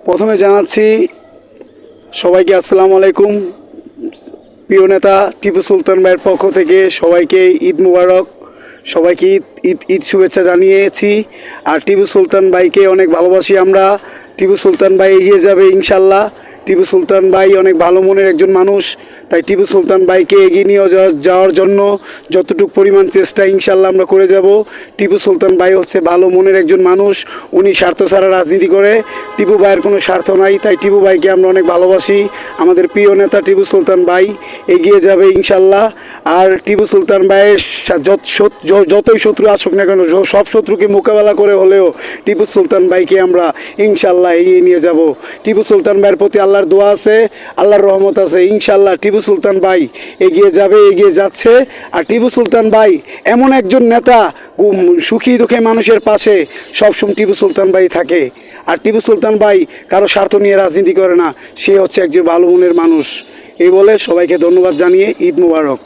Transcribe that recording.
প্রথমে জানাচ্ছি সবাইকে আসসালামু আলাইকুম। প্রিয় নেতা টিপু সুলতান ভাইয়ের পক্ষ থেকে সবাইকে ঈদ মুবারক, সবাইকে ঈদ শুভেচ্ছা জানিয়েছি। আর টিপু সুলতান ভাইকে অনেক ভালোবাসি আমরা। টিপু সুলতান ভাই এগিয়ে যাবে ইনশাল্লাহ। টিপু সুলতান ভাই অনেক ভালো মনের একজন মানুষ, তাই টিপু সুলতান ভাইকে এগিয়ে নিয়ে যাওয়ার জন্য যতটুকু পরিমাণ চেষ্টা ইনশাল্লাহ আমরা করে যাব। টিপু সুলতান ভাই হচ্ছে ভালো মনের একজন মানুষ, উনি স্বার্থ ছাড়া রাজনীতি করে। টিপু ভাইয়ের কোনো স্বার্থ নাই, তাই টিপু ভাইকে আমরা অনেক ভালোবাসি। আমাদের প্রিয় নেতা টিপু সুলতান ভাই এগিয়ে যাবে ইনশাল্লাহ। আর টিপু সুলতান ভাইয়ের যতই শত্রু আসুক না কেন, সব শত্রুকে মোকাবেলা করে হলেও টিপু সুলতান ভাইকে আমরা ইনশাল্লাহ এগিয়ে নিয়ে যাব। টিপু সুলতান ভাইয়ের প্রতি আল্লাহর দোয়া আছে, আল্লাহর রহমত আছে। ইনশাল্লাহ টিপু সুলতান ভাই এগিয়ে যাবে, এগিয়ে যাচ্ছে। আর টিপু সুলতান ভাই এমন একজন নেতা, সুখী দুঃখে মানুষের পাশে সবসময় টিপু সুলতান ভাই থাকে। আর টিপু সুলতান ভাই কারো স্বার্থ নিয়ে রাজনীতি করে না, সে হচ্ছে একজন ভালো মনের মানুষ। এই বলে সবাইকে ধন্যবাদ জানিয়ে ঈদ মুবারক।